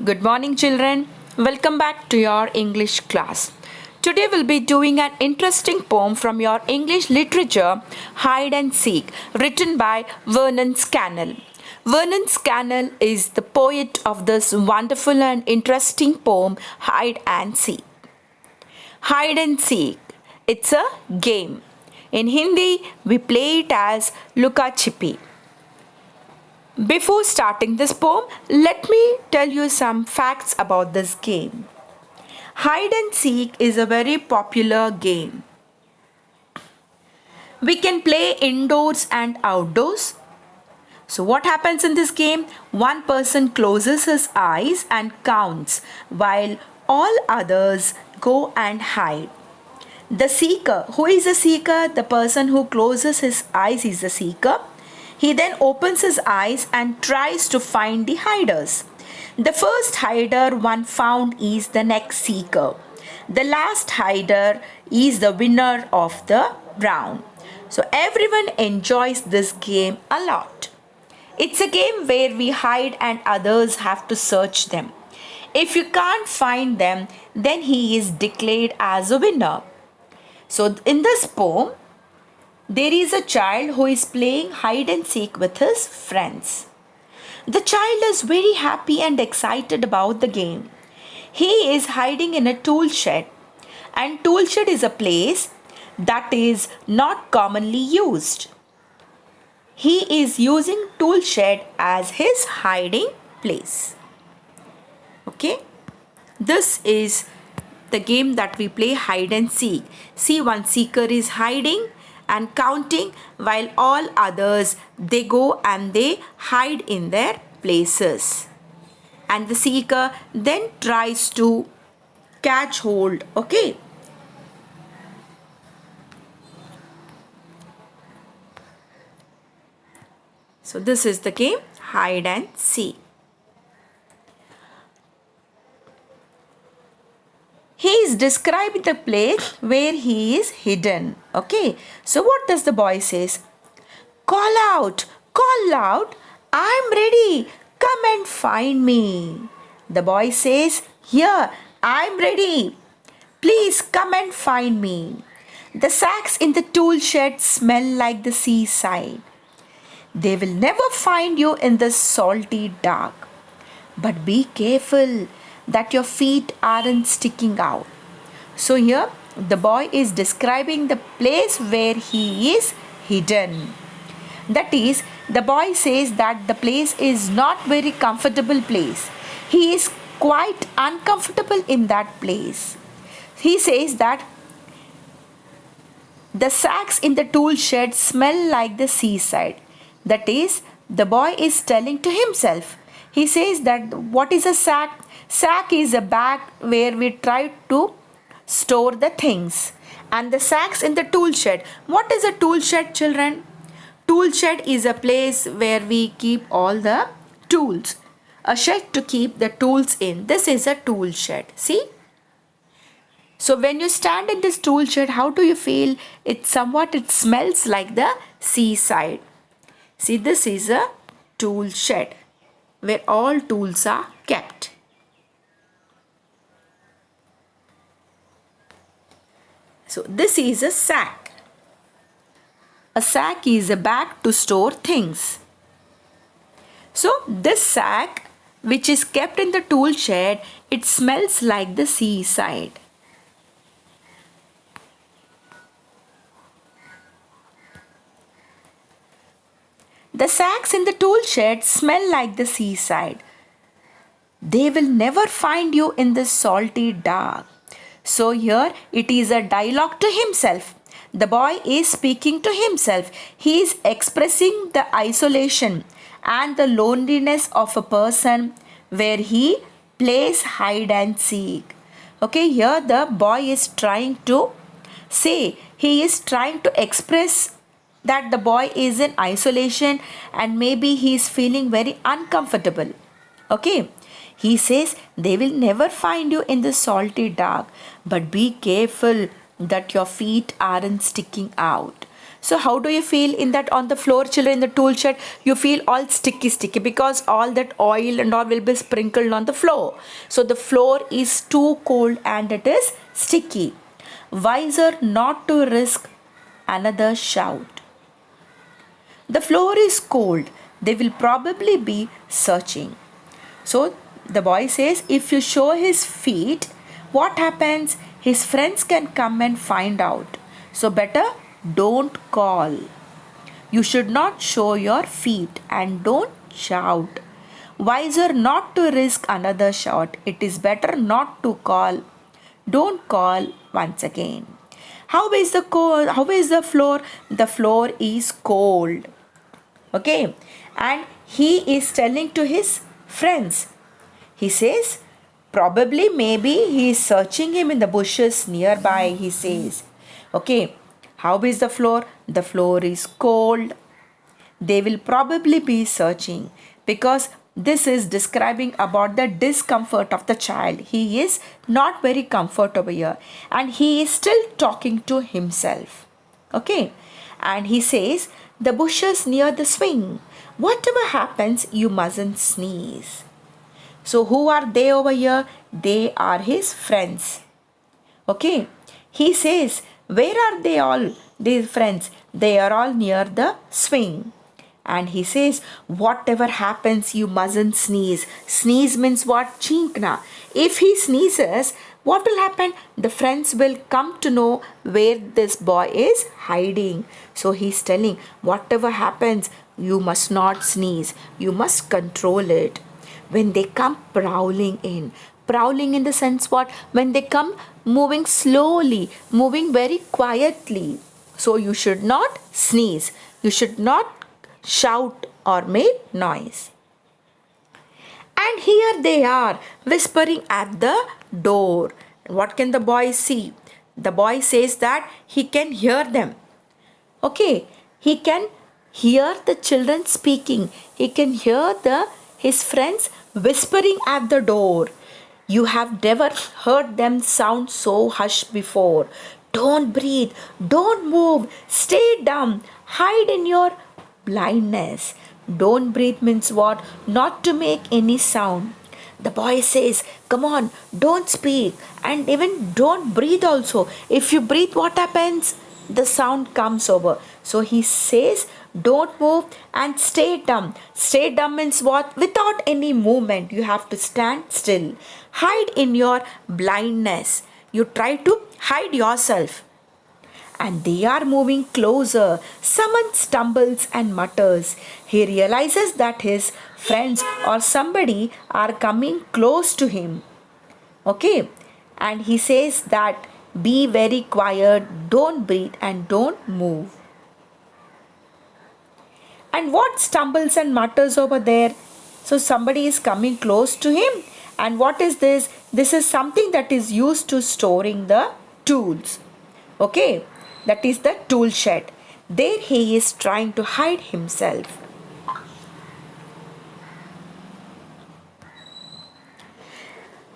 Good morning, children. Welcome back to your English class. Today we'll be doing an interesting poem from your English literature, Hide and Seek, written by Vernon Scannell. Vernon Scannell is the poet of this wonderful and interesting poem, Hide and Seek. Hide and Seek. It's a game. In Hindi, we play it as Luka Chippy. Before starting this poem, let me tell you some facts about this game. Hide and seek is a very popular game. We can play indoors and outdoors. So, what happens in this game? One person closes his eyes and counts while all others go and hide. The seeker, who is a seeker? The person who closes his eyes is a seeker. He then opens his eyes and tries to find the hiders. The first hider one found is the next seeker. The last hider is the winner of the round. So everyone enjoys this game a lot. It's a game where we hide and others have to search them. If you can't find them, then he is declared as a winner. So in this poem, there is a child who is playing hide and seek with his friends. The child is very happy and excited about the game. He is hiding in a tool shed, and tool shed is a place that is not commonly used. He is using tool shed as his hiding place. Okay? This is the game that we play, hide and seek. See, one seeker is hiding and counting while all others they go and they hide in their places, and the seeker then tries to catch hold. Okay, so this is the game, hide and seek. He is describing the place where he is hidden. Okay. So what does the boy says? Call out, I'm ready. Come and find me. The boy says, here, I'm ready. Please come and find me. The sacks in the tool shed smell like the seaside. They will never find you in the salty dark. But be careful that your feet aren't sticking out. So here the boy is describing the place where he is hidden. That is, the boy says that the place is not very comfortable place. He is quite uncomfortable in that place. He says that the sacks in the tool shed smell like the seaside. That is, the boy is telling to himself. He says that what is a sack? Sack is a bag where we try to store the things. And the sacks in the tool shed. What is a tool shed, children? Tool shed is a place where we keep all the tools. A shed to keep the tools in. This is a tool shed. See? So when you stand in this tool shed, how do you feel? It smells like the seaside. See, this is a tool shed where all tools are kept. So this is a sack. A sack is a bag to store things. So this sack, which is kept in the tool shed, it smells like the seaside. The sacks in the tool shed smell like the seaside. They will never find you in the salty dark. So here it is a dialogue to himself. The boy is speaking to himself. He is expressing the isolation and the loneliness of a person where he plays hide and seek. Okay, here the boy is trying to say, he is trying to express that the boy is in isolation and maybe he is feeling very uncomfortable. Okay. He says, they will never find you in the salty dark, but be careful that your feet aren't sticking out. So how do you feel in that on the floor, children, in the tool shed? You feel all sticky because all that oil and all will be sprinkled on the floor. So the floor is too cold and it is sticky. Wiser not to risk another shout. The floor is cold. They will probably be searching. So the boy says, if you show his feet, what happens? His friends can come and find out. So better don't call. You should not show your feet and don't shout. Wiser not to risk another shout. It is better not to call. Don't call once again. How is the floor? The floor is cold. Okay, and he is telling to his friends. He says, probably maybe he is searching him in the bushes nearby, he says. Okay, how is the floor? The floor is cold. They will probably be searching, because this is describing about the discomfort of the child. He is not very comfortable here and he is still talking to himself. Okay, and he says, the bushes near the swing. Whatever happens, you mustn't sneeze. So who are they over here? They are his friends. Okay. He says, where are they all? These friends. They are all near the swing. And he says, whatever happens, you mustn't sneeze. Sneeze means what? Chinkna. If he sneezes, what will happen? The friends will come to know where this boy is hiding. So he's telling, whatever happens, you must not sneeze. You must control it. When they come prowling in the sense what? When they come moving slowly, moving very quietly. So you should not sneeze. You should not shout or make noise. And here they are whispering at the door. What can the boy see? The boy says that he can hear them. Okay, he can hear the children speaking. He can hear his friends whispering at the door. You have never heard them sound so hushed before. Don't breathe, don't move, stay dumb, hide in your blindness. Don't breathe means what? Not to make any sound. The boy says, come on, don't speak, and even don't breathe also. If you breathe, what happens? The sound comes over. So he says, don't move and stay dumb. Stay dumb means what? Without any movement. You have to stand still. Hide in your blindness. You try to hide yourself. And they are moving closer. Someone stumbles and mutters. He realizes that his friends or somebody are coming close to him. Okay. And he says that be very quiet, don't breathe and don't move. And what stumbles and mutters over there? So somebody is coming close to him. And what is this? This is something that is used to storing the tools. Okay. That is the tool shed. There he is trying to hide himself.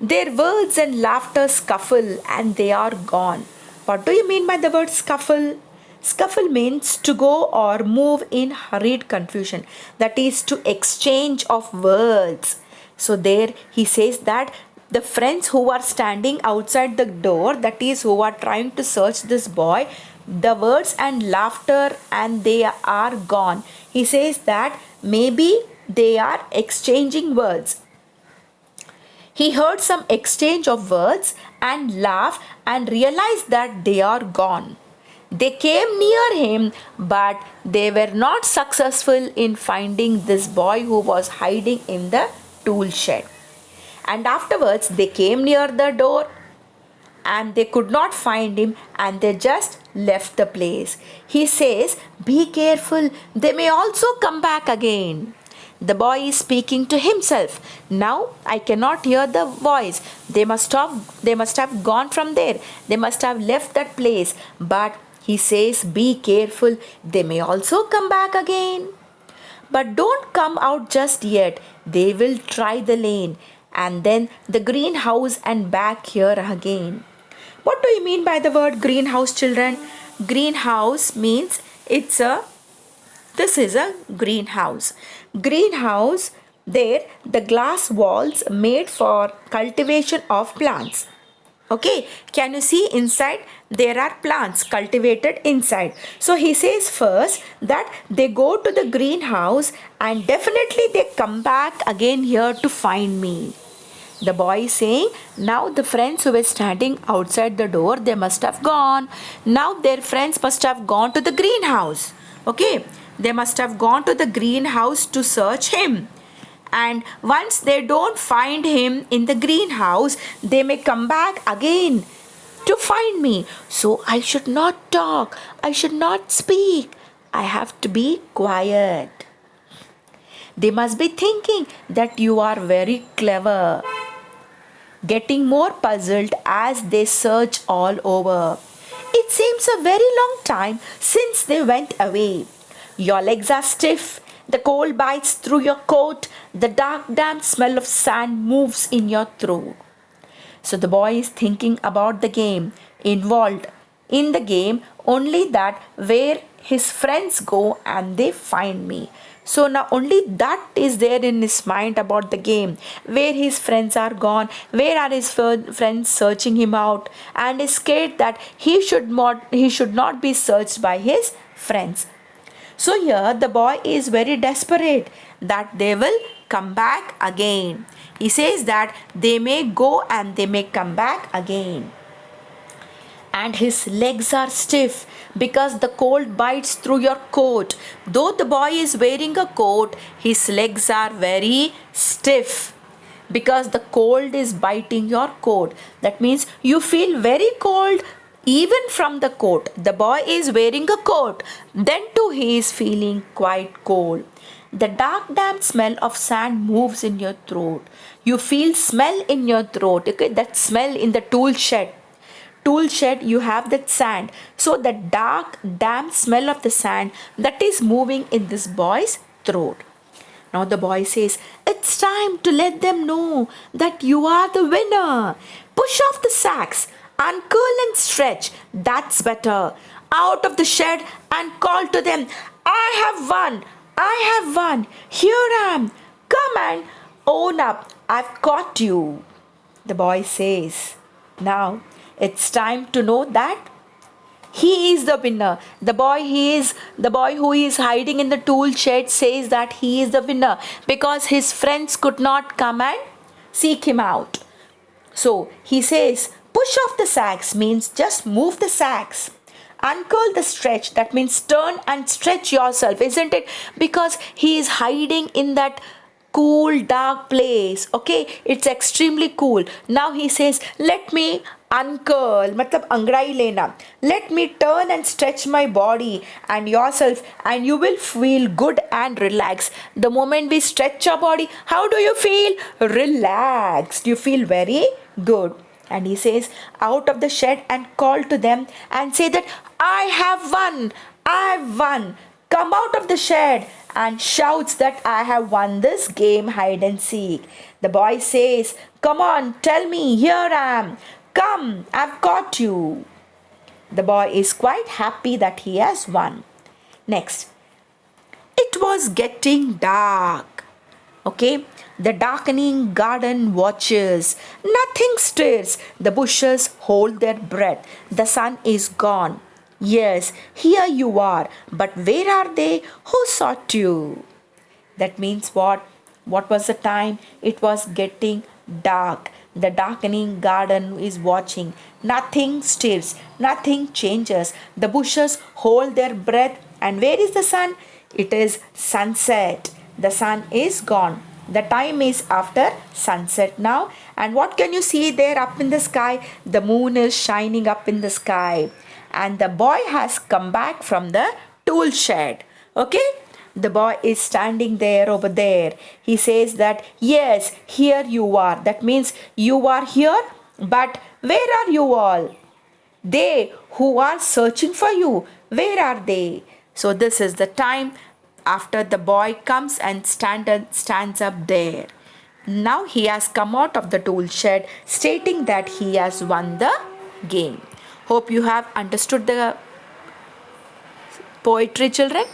Their words and laughter scuffle and they are gone. What do you mean by the word scuffle? Scuffle means to go or move in hurried confusion. That is to exchange of words. So there he says that the friends who are standing outside the door, that is who are trying to search this boy, the words and laughter and they are gone. He says that maybe they are exchanging words. He heard some exchange of words and laugh and realized that they are gone. They came near him, but they were not successful in finding this boy who was hiding in the tool shed. And afterwards, they came near the door and they could not find him and they just left the place. He says, be careful, they may also come back again. The boy is speaking to himself. Now I cannot hear the voice. They must have gone from there. They must have left that place. But he says, be careful, they may also come back again. But don't come out just yet. They will try the lane and then the greenhouse and back here again. What do you mean by the word greenhouse, children? Greenhouse means It's a This is a greenhouse. Greenhouse, there the glass walls made for cultivation of plants. Okay, can you see inside there are plants cultivated inside? So he says first that they go to the greenhouse and definitely they come back again here to find me. The boy is saying, now the friends who were standing outside the door, they must have gone. Now their friends must have gone to the greenhouse. Okay, they must have gone to the greenhouse to search him. And once they don't find him in the greenhouse, they may come back again to find me. So I should not talk, I should not speak. I have to be quiet. They must be thinking that you are very clever, getting more puzzled as they search all over. It seems a very long time since they went away. Your legs are stiff, the cold bites through your coat, the dark, damp smell of sand moves in your throat. So the boy is thinking about the game, involved in the game, only that where his friends go and they find me. So now only that is there in his mind about the game, where his friends are gone, where are his friends searching him out, and is scared that he should not be searched by his friends. So here the boy is very desperate that they will come back again. He says that they may go and they may come back again. And his legs are stiff because the cold bites through your coat. Though the boy is wearing a coat, his legs are very stiff because the cold is biting your coat. That means you feel very cold even from the coat. The boy is wearing a coat, then too he is feeling quite cold. The dark, damp smell of sand moves in your throat. You feel smell in your throat. Okay, that smell in the tool shed you have that sand. So the dark, damp smell of the sand that is moving in this boy's throat. Now the boy says, it's time to let them know that you are the winner. Push off the sacks, uncurl and stretch. That's better. Out of the shed and call to them, I have won. I have won. Here I am. Come and own up. I've caught you. The boy says, now it's time to know that he is the winner. The boy who is hiding in the tool shed says that he is the winner because his friends could not come and seek him out. So he says, push off the sacks means just move the sacks. Uncurl the stretch, that means turn and stretch yourself, isn't it? Because he is hiding in that cool, dark place. Okay, it's extremely cool. Now he says, let me uncurl, matlab angrai lena. Let me turn and stretch my body and yourself, and you will feel good and relaxed. The moment we stretch our body, how do you feel? Relaxed. You feel very good. And he says, out of the shed and call to them and say that I have won. I've won. Come out of the shed and shouts that I have won this game hide and seek. The boy says, come on, tell me, here I am. Come, I've caught you. The boy is quite happy that he has won. Next, it was getting dark. Okay, the darkening garden watches. Nothing stirs. The bushes hold their breath. The sun is gone. Yes, here you are. But where are they? Who sought you? That means what? What was the time? It was getting dark. The darkening garden is watching. Nothing stirs. Nothing changes. The bushes hold their breath. And where is the sun? It is sunset. The sun is gone. The time is after sunset now. And what can you see there up in the sky? The moon is shining up in the sky. And the boy has come back from the tool shed. Okay? The boy is standing there over there. He says that, yes, here you are. That means you are here, but where are you all? They who are searching for you, where are they? So this is the time after the boy comes and stands up there. Now he has come out of the tool shed stating that he has won the game. Hope you have understood the Poetry, children.